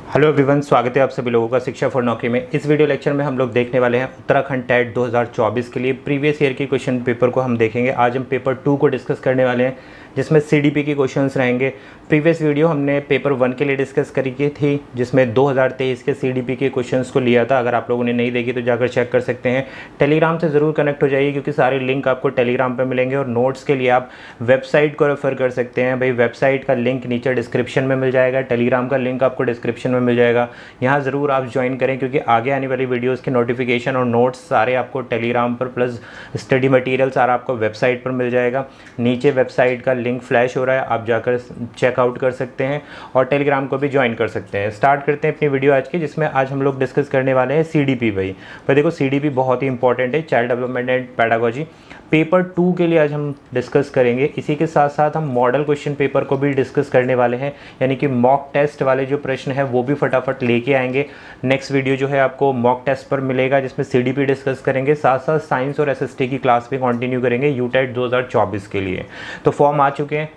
Hello everyone, स्वागत है आप सभी लोगों का शिक्षा फॉर नौकरी में। इस वीडियो लेक्चर में हम लोग देखने वाले हैं उत्तराखंड टेट 2024 के लिए प्रीवियस ईयर के क्वेश्चन पेपर को हम देखेंगे। आज हम पेपर 2 को डिस्कस करने वाले हैं जिसमें सीडीपी के क्वेश्चंस रहेंगे। प्रीवियस वीडियो हमने पेपर 1 के लिए डिस्कस करी की थी जिसमें 2023 के सीडीपी के क्वेश्चंस को लिया था। अगर आप लोगों ने नहीं देखी तो जाकर चेक कर सकते हैं। टेलीग्राम से ज़रूर कनेक्ट हो जाइए क्योंकि सारे लिंक आपको टेलीग्राम पर मिलेंगे और नोट्स के लिए आप वेबसाइट को रेफर कर सकते हैं। भाई वेबसाइट का लिंक नीचे डिस्क्रिप्शन में मिल जाएगा, टेलीग्राम का लिंक आपको डिस्क्रिप्शन में मिल जाएगा। यहाँ ज़रूर आप ज्वाइन करें क्योंकि आगे आने वाली वीडियोस के नोटिफिकेशन और नोट्स सारे आपको टेलीग्राम पर प्लस स्टडी मटेरियल सारा आपको वेबसाइट पर मिल जाएगा। नीचे वेबसाइट का लिंक फ्लैश हो रहा है, आप जाकर चेकआउट कर सकते हैं और टेलीग्राम को भी ज्वाइन कर सकते हैं। स्टार्ट करते हैं अपनी वीडियो आज की, जिसमें आज हम लोग डिस्कस करने वाले हैं सीडीपी। भाई देखो सीडीपी बहुत ही इंपॉर्टेंट है, child development and pedagogy. Paper 2 के लिए आज हम डिस्कस करेंगे। इसी के साथ साथ हम मॉडल क्वेश्चन पेपर को भी डिस्कस करने वाले हैं, यानी कि मॉक टेस्ट वाले जो प्रश्न है वो भी फटाफट लेके आएंगे। नेक्स्ट वीडियो जो है आपको मॉक टेस्ट पर मिलेगा जिसमें सीडीपी डिस्कस करेंगे, साथ साथ साइंस और एसएसटी की क्लास भी कंटिन्यू करेंगे यूटेट 2024 के लिए। तो फॉर्म आ चुके हैं,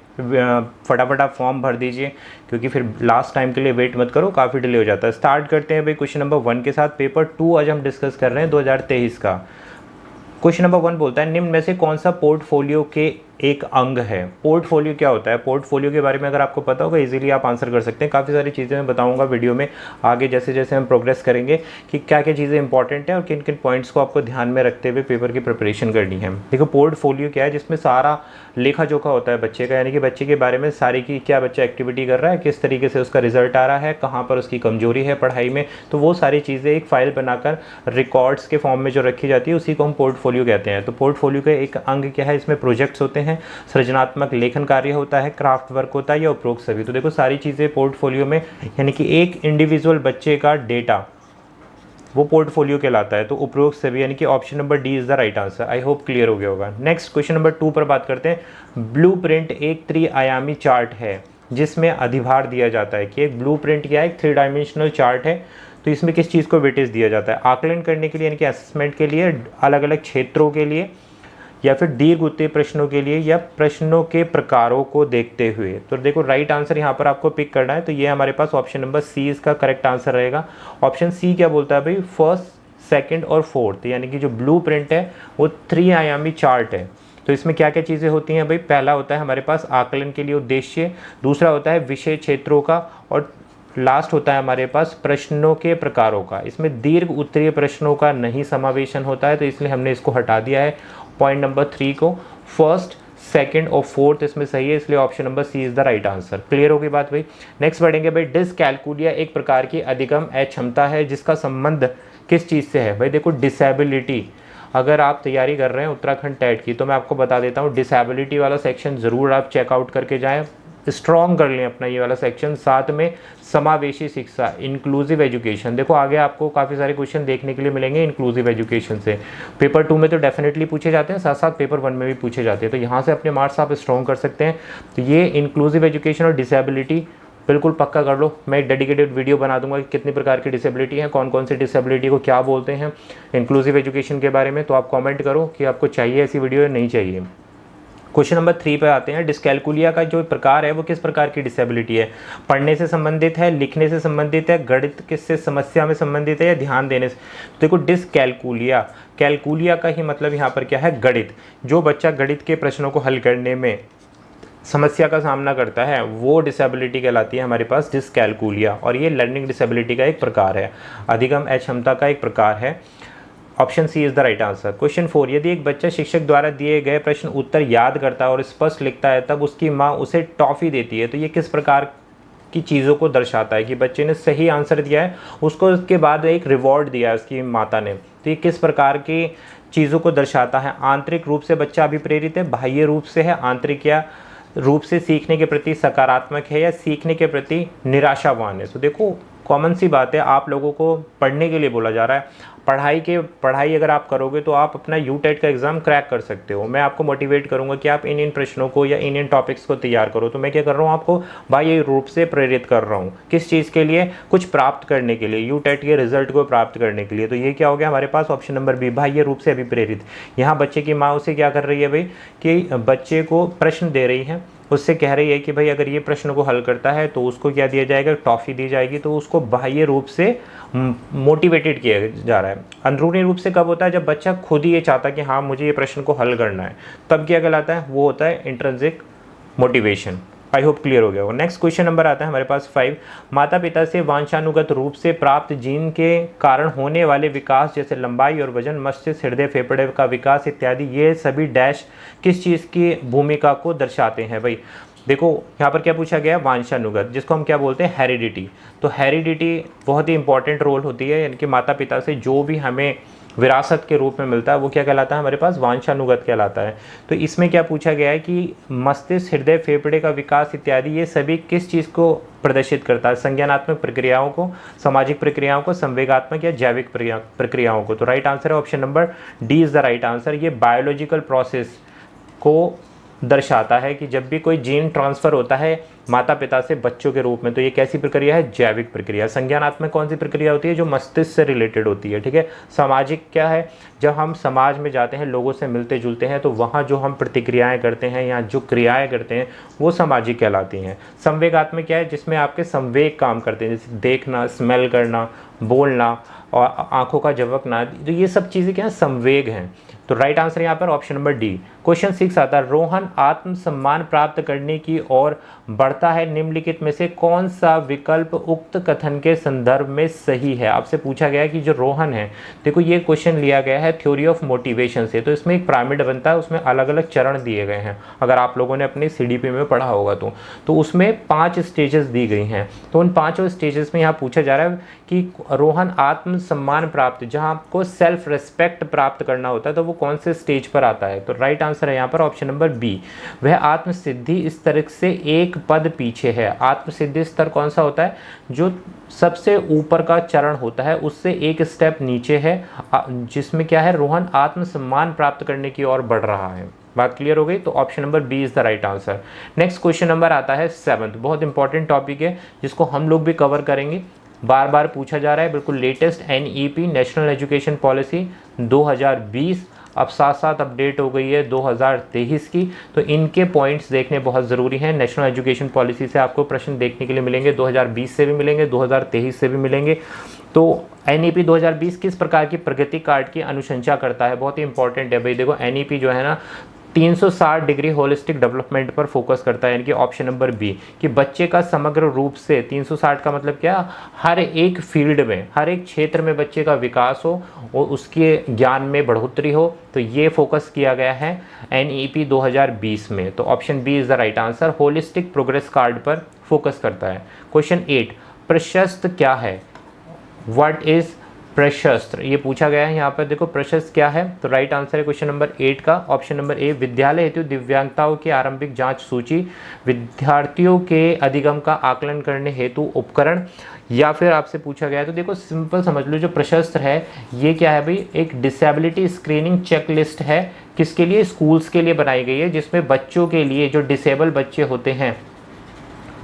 फटाफट आप फॉर्म भर दीजिए क्योंकि फिर लास्ट टाइम के लिए वेट मत करो, काफ़ी डिले हो जाता है। स्टार्ट करते हैं भाई क्वेश्चन नंबर 1 के साथ। पेपर 2 आज हम डिस्कस कर रहे हैं 2023 का। क्वेश्चन नंबर 1 बोलता है निम्न में से कौन सा पोर्टफोलियो के एक अंग है। पोर्टफोलियो क्या होता है? पोर्टफोलियो के बारे में अगर आपको पता होगा इजीली आप आंसर कर सकते हैं। काफ़ी सारी चीज़ें मैं बताऊंगा वीडियो में आगे जैसे जैसे हम प्रोग्रेस करेंगे कि क्या क्या चीज़ें इंपॉर्टेंट हैं और किन किन पॉइंट्स को आपको ध्यान में रखते हुए पेपर की प्रिपरेशन करनी है। देखो पोर्टफोलियो क्या है, जिसमें सारा लेखा जोखा होता है बच्चे का, यानी कि बच्चे के बारे में सारी की क्या बच्चा एक्टिविटी कर रहा है, किस तरीके से उसका रिजल्ट आ रहा है, कहाँ पर उसकी कमजोरी है पढ़ाई में, तो वो सारी चीज़ें एक फाइल बनाकर रिकॉर्ड्स के फॉर्म में जो रखी जाती है उसी को हम पोर्टफोलियो कहते हैं। तो पोर्टफोलियो का एक अंग क्या है, इसमें प्रोजेक्ट्स होते हैं, सृजनात्मक लेखन कार्य होता है, क्राफ्ट वर्क होता है या उपरोक्त सभी। तो देखो सारी चीज़ें पोर्टफोलियो में, यानी कि एक इंडिविजुअल बच्चे का डेटा वो पोर्टफोलियो कहलाता है। तो उपरोक्त सभी यानी कि option number D is the right answer. I hope clear हो गया होगा। नेक्स्ट क्वेश्चन नंबर 2 पर बात करते हैं। ब्लूप्रिंट एक त्रिआयामी चार्ट है जिसमें अधिभार दिया जाता है कि एक ब्लूप्रिंट क्या है, एक 3 डायमेंशनल चार्ट है। तो इसमें किस चीज़ को वेटेज दिया जाता है? आकलन करने के लिए, यानी कि असेसमेंट के लिए, अलग अलग क्षेत्रों के लिए, या फिर दीर्घ उत्तरीय प्रश्नों के लिए, या प्रश्नों के प्रकारों को देखते हुए। तो देखो राइट आंसर यहाँ पर आपको पिक करना है। तो ये हमारे पास ऑप्शन नंबर सी इसका करेक्ट आंसर रहेगा। ऑप्शन सी क्या बोलता है भाई, फर्स्ट, सेकंड और फोर्थ, यानी कि जो ब्लूप्रिंट है वो 3 आयामी चार्ट है। तो इसमें क्या क्या चीज़ें होती हैं भाई? पहला होता है हमारे पास आकलन के लिए उद्देश्य, दूसरा होता है विषय क्षेत्रों का, और लास्ट होता है हमारे पास प्रश्नों के प्रकारों का। इसमें दीर्घ उत्तरीय प्रश्नों का नहीं समावेशन होता है, तो इसलिए हमने इसको हटा दिया है पॉइंट नंबर 3 को। फर्स्ट, सेकंड और फोर्थ इसमें सही है, इसलिए option number C is the right answer. Clear होगी बात भाई। नेक्स्ट बढ़ेंगे भाई। डिसकैलकुलिया एक प्रकार की अधिगम अक्षमता है जिसका संबंध किस चीज़ से है? भाई देखो डिसेबिलिटी, अगर आप तैयारी कर रहे हैं उत्तराखंड टेट की तो मैं आपको बता देता हूँ डिसेबिलिटी वाला सेक्शन ज़रूर आप चेकआउट करके जाएँ, स्ट्रॉन्ग कर लें अपना ये वाला सेक्शन। साथ में समावेशी शिक्षा, इंक्लूसिव एजुकेशन। देखो आगे आपको काफ़ी सारे क्वेश्चन देखने के लिए मिलेंगे इंक्लूसिव एजुकेशन से। पेपर 2 में तो डेफिनेटली पूछे जाते हैं, साथ साथ पेपर 1 में भी पूछे जाते हैं, तो यहाँ से अपने मार्क्स आप स्ट्रॉन्ग कर सकते हैं। तो ये इंक्लूसिव एजुकेशन और डिसेबिलिटी बिल्कुल पक्का कर लो। मैं एक डेडिकेटेड वीडियो बना दूंगा कि कितनी प्रकार की डिसेबिलिटी है, कौन कौन सी डिसेबिलिटी को क्या बोलते हैं इंक्लूसिव एजुकेशन के बारे में। तो आप कमेंट करो कि आपको चाहिए ऐसी वीडियो या नहीं चाहिए। क्वेश्चन नंबर 3 पे आते हैं। डिस्कैलकुलिया का जो प्रकार है वो किस प्रकार की डिसेबिलिटी है? पढ़ने से संबंधित है, लिखने से संबंधित है, गणित किससे समस्या में संबंधित है, या ध्यान देने से? तो देखो डिस्कैलकुलिया, कैलकुलिया का ही मतलब यहाँ पर क्या है, गणित। जो बच्चा गणित के प्रश्नों को हल करने में समस्या का सामना करता है वो डिसेबिलिटी कहलाती है हमारे पास डिस्कैलकुलिया, और ये लर्निंग डिसेबिलिटी का एक प्रकार है, अधिगम अक्षमता का एक प्रकार है। Option C is the right answer. Question 4, यदि एक बच्चा शिक्षक द्वारा दिए गए प्रश्न उत्तर याद करता है और स्पष्ट लिखता है तब उसकी माँ उसे टॉफ़ी देती है, तो ये किस प्रकार की चीज़ों को दर्शाता है? कि बच्चे ने सही आंसर दिया है, उसको उसके बाद एक रिवॉर्ड दिया है उसकी माता ने, तो ये किस प्रकार की चीज़ों को दर्शाता है? आंतरिक रूप से बच्चा अभिप्रेरित है, बाह्य रूप से है, आंतरिक या रूप से सीखने के प्रति सकारात्मक है, या सीखने के प्रति निराशावान है? तो देखो कॉमन सी बात है, आप लोगों को पढ़ने के लिए बोला जा रहा है। पढ़ाई अगर आप करोगे तो आप अपना यूटेट का एग्ज़ाम क्रैक कर सकते हो। मैं आपको मोटिवेट करूंगा कि आप इन प्रश्नों को या इन टॉपिक्स को तैयार करो। तो मैं क्या कर रहा हूँ, आपको बाह्य रूप से प्रेरित कर रहा हूँ। किस चीज़ के लिए? कुछ प्राप्त करने के लिए, यूटेट के रिजल्ट को प्राप्त करने के लिए। तो ये क्या हो गया हमारे पास ऑप्शन नंबर बी, बाह्य रूप से अभिप्रेरित। यहाँ बच्चे की माँ उसे क्या कर रही है भाई, कि बच्चे को प्रश्न दे रही है, उससे कह रही है कि भाई अगर ये प्रश्न को हल करता है तो उसको क्या दिया जाएगा, टॉफ़ी दी जाएगी। तो उसको बाह्य रूप से मोटिवेटेड किया जा रहा है। अंदरूनी रूप से कब होता है, जब बच्चा खुद ही ये चाहता है कि हाँ मुझे ये प्रश्न को हल करना है, तब क्या कहलाता है, वो होता है intrinsic motivation. I hope clear हो गया होगा। नेक्स्ट क्वेश्चन नंबर आता है हमारे पास 5। माता पिता से वांछानुगत रूप से प्राप्त जीन के कारण होने वाले विकास जैसे लंबाई और वजन, मस्तिष्क, हृदय, फेफड़े का विकास इत्यादि, ये सभी डैश किस चीज़ की भूमिका को दर्शाते हैं। भाई देखो यहाँ पर क्या पूछा गया है, वांछानुगत, जिसको हम क्या बोलते हैं, हेरिडिटी। तो हेरिडिटी बहुत ही इंपॉर्टेंट रोल होती है, यानी कि माता पिता से जो भी हमें विरासत के रूप में मिलता है वो क्या कहलाता है, हमारे पास वांछानुगत कहलाता है। तो इसमें क्या पूछा गया है कि मस्तिष्क, हृदय, फेफड़े का विकास इत्यादि, ये सभी किस चीज़ को प्रदर्शित करता है, संज्ञानात्मक प्रक्रियाओं को, सामाजिक प्रक्रियाओं को, संवेगात्मक या जैविक प्रक्रियाओं को। तो राइट आंसर है option number D is the right answer. ये बायोलॉजिकल प्रोसेस को दर्शाता है कि जब भी कोई जीन ट्रांसफ़र होता है माता पिता से बच्चों के रूप में, तो ये कैसी प्रक्रिया है, जैविक प्रक्रिया। संज्ञानात्मक कौन सी प्रक्रिया होती है, जो मस्तिष्क से रिलेटेड होती है, ठीक है। सामाजिक क्या है, जब हम समाज में जाते हैं, लोगों से मिलते जुलते हैं, तो वहाँ जो हम प्रतिक्रियाएं करते हैं या जो क्रियाएं करते हैं वो सामाजिक कहलाती हैं। संवेगात्मक क्या है, जिसमें आपके संवेग काम करते हैं, जैसे देखना, स्मेल करना, बोलना और आंखों का झपकना, तो ये सब चीज़ें क्या है, संवेग हैं। तो राइट आंसर यहाँ पर ऑप्शन नंबर डी। क्वेश्चन 6 आता है, रोहन आत्मसम्मान प्राप्त करने की ओर बढ़ता है, निम्नलिखित में से कौन सा विकल्प उक्त कथन के संदर्भ में सही है। आपसे पूछा गया है कि जो रोहन है, देखो ये क्वेश्चन लिया गया है थ्योरी ऑफ मोटिवेशन से। तो इसमें एक पिरामिड बनता है, उसमें अलग अलग चरण दिए गए हैं, अगर आप लोगों ने अपने CDP में पढ़ा होगा तो उसमें 5 स्टेजेस दी गई हैं। तो उन 5 स्टेजेस में यहाँ पूछा जा रहा है कि रोहन आत्मसम्मान प्राप्त, जहाँ आपको सेल्फ रेस्पेक्ट प्राप्त करना होता है, तो वो कौन से स्टेज पर आता है। तो राइट आंसर है यहाँ पर ऑप्शन नंबर बी। वह आत्मसिद्धि स्तर से एक पद पीछे है। आत्मसिद्धि स्तर कौन सा होता है, जो सबसे ऊपर का चरण होता है उससे एक स्टेप नीचे है, जिसमें क्या है, रोहन आत्मसम्मान प्राप्त करने की ओर बढ़ रहा है। बात क्लियर हो गई। तो option number B is the right answer. Next question number आता है 7। बहुत इंपॉर्टेंट टॉपिक है जिसको हम लोग भी कवर करेंगे, बार बार पूछा जा रहा है, बिल्कुल latest NEP national education policy 2020 अब साथ साथ अपडेट हो गई है 2023 की। तो इनके पॉइंट्स देखने बहुत ज़रूरी हैं। नेशनल एजुकेशन पॉलिसी से आपको प्रश्न देखने के लिए मिलेंगे, 2020 से भी मिलेंगे, 2023 से भी मिलेंगे। तो NEP 2020 किस प्रकार की प्रगति कार्ड की अनुशंसा करता है, बहुत ही इंपॉर्टेंट है भाई। देखो NEP जो है ना 360 डिग्री होलिस्टिक डेवलपमेंट पर फोकस करता है, यानी कि ऑप्शन नंबर बी, कि बच्चे का समग्र रूप से 360 का मतलब क्या, हर एक फील्ड में, हर एक क्षेत्र में बच्चे का विकास हो और उसके ज्ञान में बढ़ोतरी हो। तो ये फोकस किया गया है NEP 2020 में। तो option B is the right answer, holistic progress card पर फोकस करता है। क्वेश्चन 8, प्रशस्त क्या है, व्हाट इज़ प्रशस्त्र, ये पूछा गया है यहाँ पर। देखो प्रशस्त क्या है, तो राइट आंसर है क्वेश्चन नंबर 8 का ऑप्शन नंबर ए, विद्यालय हेतु दिव्यांगताओं की आरंभिक जांच सूची, विद्यार्थियों के अधिगम का आकलन करने हेतु उपकरण, या फिर आपसे पूछा गया है। तो देखो सिंपल समझ लो, जो प्रशस्त्र है ये क्या है भाई, एक डिसेबिलिटी स्क्रीनिंग चेकलिस्ट है। किसके लिए, स्कूल्स के लिए बनाई गई है, जिसमें बच्चों के लिए, जो डिसेबल बच्चे होते हैं,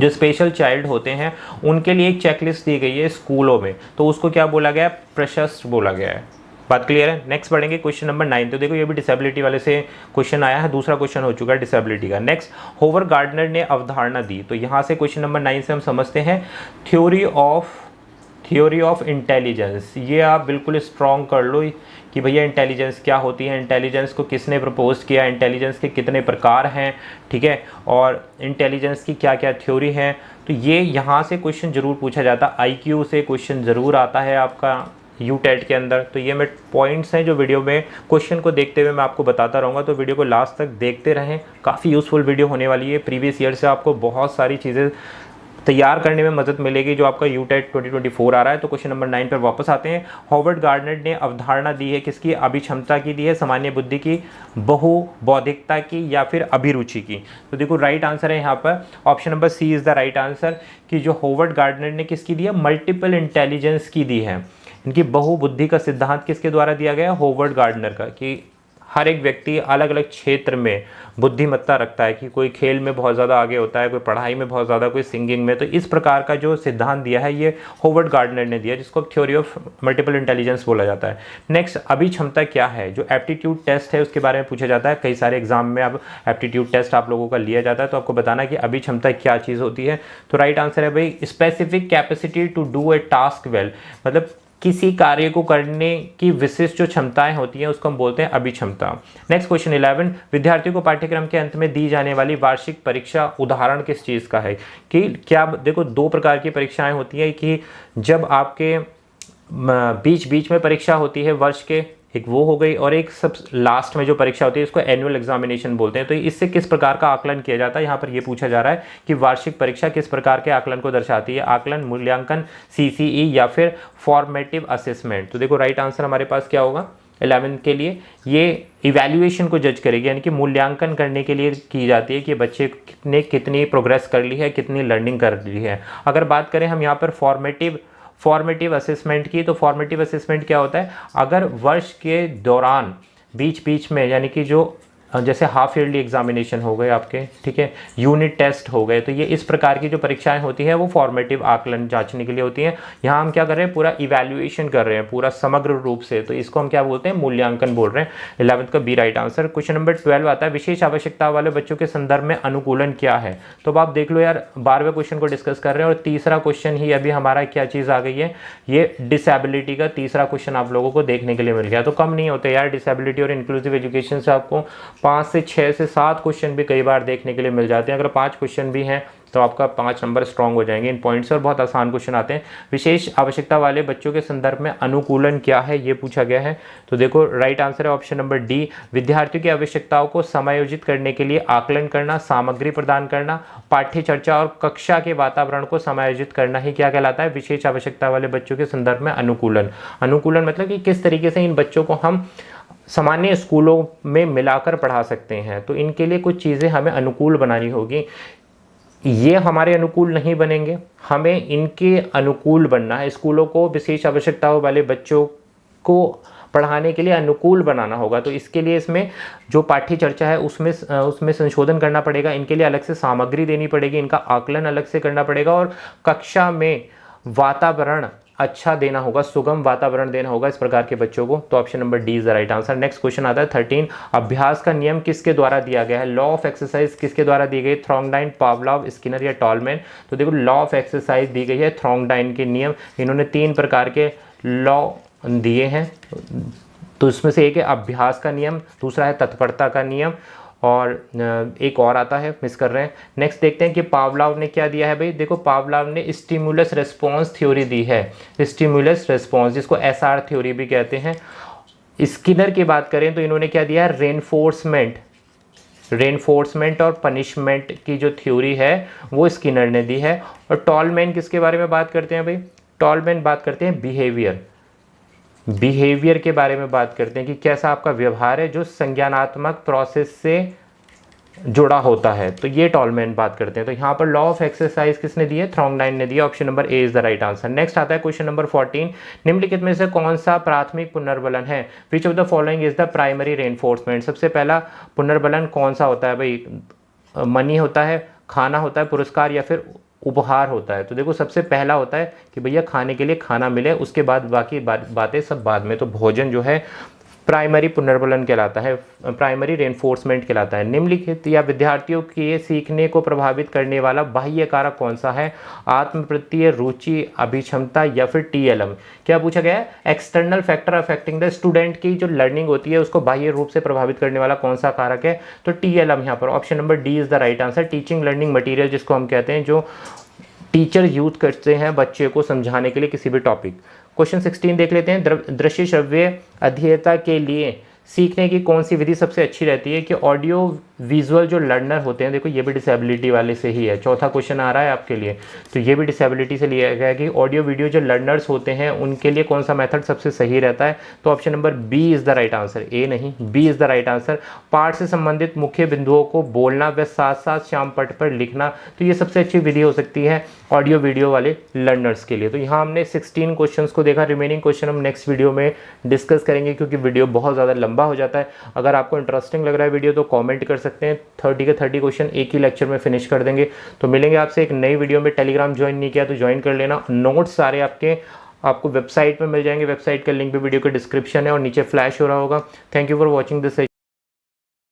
जो स्पेशल चाइल्ड होते हैं, उनके लिए एक चेकलिस्ट दी गई है स्कूलों में। तो उसको क्या बोला गया है, प्रशस्त बोला गया है। बात क्लियर है। नेक्स्ट बढ़ेंगे क्वेश्चन नंबर 9। तो देखो ये भी डिसेबिलिटी वाले से क्वेश्चन आया है, दूसरा क्वेश्चन हो चुका है डिसेबिलिटी का। नेक्स्ट, होवर गार्डनर ने अवधारणा दी। तो यहाँ से क्वेश्चन नंबर 9 से हम समझते हैं थ्योरी ऑफ इंटेलिजेंस। ये आप बिल्कुल स्ट्रॉन्ग कर लो कि भैया इंटेलिजेंस क्या होती है, इंटेलिजेंस को किसने प्रपोज किया, इंटेलिजेंस के कितने प्रकार हैं, ठीक है, और इंटेलिजेंस की क्या क्या थ्योरी है। तो ये यहाँ से क्वेश्चन जरूर पूछा जाता है, IQ से क्वेश्चन ज़रूर आता है आपका UTET के अंदर। तो ये मैं पॉइंट्स हैं जो वीडियो में क्वेश्चन को देखते हुए मैं आपको बताता रहूँगा, तो वीडियो को लास्ट तक देखते रहें, काफ़ी यूज़फुल वीडियो होने वाली है। प्रीवियस ईयर से आपको बहुत सारी चीज़ें तैयार करने में मदद मिलेगी जो आपका UTET 2024 आ रहा है। तो क्वेश्चन नंबर 9 पर वापस आते हैं। हॉवर्ड गार्डनर ने अवधारणा दी है किसकी, अभिक्षमता की दी है, सामान्य बुद्धि की, बहुबौद्धिकता की, या फिर अभिरुचि की। तो देखो राइट आंसर है यहाँ पर option number C is the right answer, कि जो हॉवर्ड गार्डनर ने किसकी दी है, मल्टीपल इंटेलिजेंस की दी है। इनकी बहुबुद्धि का सिद्धांत किसके द्वारा दिया गया, हॉवर्ड गार्डनर का, कि हर एक व्यक्ति अलग अलग क्षेत्र में बुद्धिमत्ता रखता है कि कोई खेल में बहुत ज़्यादा आगे होता है, कोई पढ़ाई में बहुत ज़्यादा, कोई सिंगिंग में। तो इस प्रकार का जो सिद्धांत दिया है ये होवर्ड गार्डनर ने दिया, जिसको थ्योरी ऑफ मल्टीपल इंटेलिजेंस बोला जाता है। नेक्स्ट, अभिक्षमता क्या है? जो एप्टीट्यूड टेस्ट है उसके बारे में पूछा जाता है। कई सारे एग्जाम में अब एप्टीट्यूड टेस्ट आप लोगों का लिया जाता है, तो आपको बताना कि अभिक्षमता क्या चीज़ होती है। तो राइट आंसर है भाई specific capacity to do a task well, मतलब किसी कार्य को करने की विशिष्ट जो क्षमताएं होती हैं उसको हम बोलते हैं अभिक्षमता। नेक्स्ट क्वेश्चन 11, विद्यार्थियों को पाठ्यक्रम के अंत में दी जाने वाली वार्षिक परीक्षा उदाहरण किस चीज़ का है? कि क्या देखो, दो प्रकार की परीक्षाएं होती है कि जब आपके बीच बीच में परीक्षा होती है वर्ष के, एक वो हो गई, और एक सब लास्ट में जो परीक्षा होती है इसको एनुअल एग्जामिनेशन बोलते हैं। तो इससे किस प्रकार का आकलन किया जाता है, यहाँ पर ये पूछा जा रहा है कि वार्षिक परीक्षा किस प्रकार के आकलन को दर्शाती है? आकलन, मूल्यांकन, सीसीई या फिर फॉर्मेटिव असेसमेंट। तो देखो राइट आंसर हमारे पास क्या होगा 11 के लिए, ये इवैल्यूएशन को जज करेगी, यानी कि मूल्यांकन करने के लिए की जाती है कि बच्चे ने कितनी प्रोग्रेस कर ली है, कितनी लर्निंग कर ली है। अगर बात करें हम यहाँ पर फॉर्मेटिव असेसमेंट की, तो फॉर्मेटिव असेसमेंट क्या होता है? अगर वर्ष के दौरान बीच बीच में, यानी कि जो जैसे हाफ ईयरली एग्जामिनेशन हो गए आपके, ठीक है, यूनिट टेस्ट हो गए, तो ये इस प्रकार की जो परीक्षाएं होती हैं वो फॉर्मेटिव आकलन जांचने के लिए होती हैं। यहाँ हम क्या कर रहे हैं? पूरा इवैल्यूएशन कर रहे हैं, पूरा समग्र रूप से, तो इसको हम क्या बोलते हैं? मूल्यांकन बोल रहे हैं। 11th का B right answer. Question number 12 आता है, विशेष आवश्यकता वाले बच्चों के संदर्भ में अनुकूलन क्या है? तो अब आप देख लो यार, 12वें क्वेश्चन को डिस्कस कर रहे हैं और तीसरा क्वेश्चन ही अभी हमारा क्या चीज़ आ गई है, ये डिसेबिलिटी का तीसरा क्वेश्चन आप लोगों को देखने के लिए मिल गया। तो कम नहीं होते यार, डिसेबिलिटी और इंक्लूसिव एजुकेशन से आपको 5 से 6 से 7 क्वेश्चन भी कई बार देखने के लिए मिल जाते हैं। अगर 5 क्वेश्चन भी हैं तो आपका 5 नंबर स्ट्रांग हो जाएंगे इन पॉइंट्स, और बहुत आसान क्वेश्चन आते हैं। विशेष आवश्यकता वाले बच्चों के संदर्भ में अनुकूलन क्या है, ये पूछा गया है। तो देखो राइट आंसर है ऑप्शन नंबर डी, विद्यार्थियों की आवश्यकताओं को समायोजित करने के लिए आकलन करना, सामग्री प्रदान करना, पाठ्य चर्चा और कक्षा के वातावरण को समायोजित करना ही क्या कहलाता है? विशेष आवश्यकता वाले बच्चों के संदर्भ में अनुकूलन। अनुकूलन मतलब कि किस तरीके से इन बच्चों को हम सामान्य स्कूलों में मिलाकर पढ़ा सकते हैं, तो इनके लिए कुछ चीज़ें हमें अनुकूल बनानी होगी। ये हमारे अनुकूल नहीं बनेंगे, हमें इनके अनुकूल बनना है। स्कूलों को विशेष आवश्यकताओं वाले बच्चों को पढ़ाने के लिए अनुकूल बनाना होगा। तो इसके लिए इसमें जो पाठ्य चर्चा है उसमें संशोधन करना पड़ेगा, इनके लिए अलग से सामग्री देनी पड़ेगी, इनका आकलन अलग से करना पड़ेगा, और कक्षा में वातावरण अच्छा देना होगा, सुगम वातावरण देना होगा इस प्रकार के बच्चों को। तो option number D is the right answer. Next question आता है 13, अभ्यास का नियम किसके द्वारा दिया गया है? लॉ ऑफ एक्सरसाइज किसके द्वारा दी गई? थ्रॉन्गडाइन, पावलोव, स्किनर या टॉलमैन? तो देखो लॉ ऑफ एक्सरसाइज दी गई है थ्रॉन्गडाइन के नियम। इन्होंने 3 प्रकार के लॉ दिए हैं, तो इसमें से एक है अभ्यास का नियम, दूसरा है तत्परता का नियम, और एक और आता है, मिस कर रहे हैं। नेक्स्ट देखते हैं कि पावलोव ने क्या दिया है भाई। देखो पावलोव ने स्टिमुलस रेस्पॉन्स थ्योरी दी है, स्टिमुलस रेस्पॉन्स, जिसको एसआर थ्योरी भी कहते हैं। स्किनर की बात करें तो इन्होंने क्या दिया है? रेनफोर्समेंट और पनिशमेंट की जो थ्योरी है वो स्किनर ने दी है। और टॉलमैन किसके बारे में बात करते हैं भाई? टॉलमैन बात करते हैं बिहेवियर के बारे में बात करते हैं कि कैसा आपका व्यवहार है जो संज्ञानात्मक प्रोसेस से जुड़ा होता है, तो ये टॉलमैन बात करते हैं। तो यहाँ पर लॉ ऑफ एक्सरसाइज किसने दी है? थ्रॉन्गडाइन ने दिया। Option number A is the right answer. Next आता है क्वेश्चन नंबर 14, निम्नलिखित में से कौन सा प्राथमिक पुनर्बलन है? Which of the following is the primary reinforcement? सबसे पहला पुनर्बलन कौन सा होता है भाई? मनी होता है, खाना होता है, पुरस्कार या फिर उपहार होता है? तो देखो सबसे पहला होता है कि भैया खाने के लिए खाना मिले, उसके बाद बाकी बातें सब बाद में। तो भोजन जो है प्राइमरी पुनर्बलन कहलाता है, प्राइमरी रेनफोर्समेंट कहलाता है। निम्नलिखित या विद्यार्थियों के सीखने को प्रभावित करने वाला बाह्य कारक कौन सा है? आत्मप्रत्यय, रुचि, अभिक्षमता या फिर टीएलएम? क्या पूछा गया है? External factor affecting the student की जो लर्निंग होती है उसको बाह्य रूप से प्रभावित करने वाला कौन सा कारक है? तो टीएलएम यहाँ पर option number D is the right answer. Teaching learning material जिसको हम कहते हैं, जो टीचर यूज करते हैं बच्चे को समझाने के लिए किसी भी टॉपिक। क्वेश्चन 16 देख लेते हैं, दृश्य श्रव्य अध्येता के लिए सीखने की कौन सी विधि सबसे अच्छी रहती है? कि ऑडियो विजुअल जो लर्नर होते हैं, देखो ये भी डिसेबिलिटी वाले से ही है, चौथा क्वेश्चन आ रहा है आपके लिए, तो ये भी डिसेबिलिटी से लिया गया है कि ऑडियो वीडियो जो लर्नर्स होते हैं उनके लिए कौन सा मेथड सबसे सही रहता है। तो option number B is the right answer, A नहीं, B is the right answer. पाठ से संबंधित मुख्य बिंदुओं को बोलना व साथ साथ श्याम पट पर लिखना, तो ये सबसे अच्छी विधि हो सकती है ऑडियो वीडियो वाले लर्नर्स के लिए। तो यहाँ हमने 16 क्वेश्चंस को देखा, रिमेनिंग क्वेश्चन हम नेक्स्ट वीडियो में डिस्कस करेंगे क्योंकि वीडियो बहुत ज़्यादा लंबा हो जाता है। अगर आपको इंटरेस्टिंग लग रहा है वीडियो तो कमेंट कर सकते हैं, 30 के 30 क्वेश्चन एक ही लेक्चर में फिनिश कर देंगे। तो मिलेंगे आपसे एक नई वीडियो में। टेलीग्राम ज्वाइन नहीं किया तो ज्वाइन कर लेना, नोट्स सारे आपको वेबसाइट में मिल जाएंगे, वेबसाइट का लिंक भी वीडियो के डिस्क्रिप्शन है और नीचे फ्लैश हो रहा होगा। Thank you for watching this session.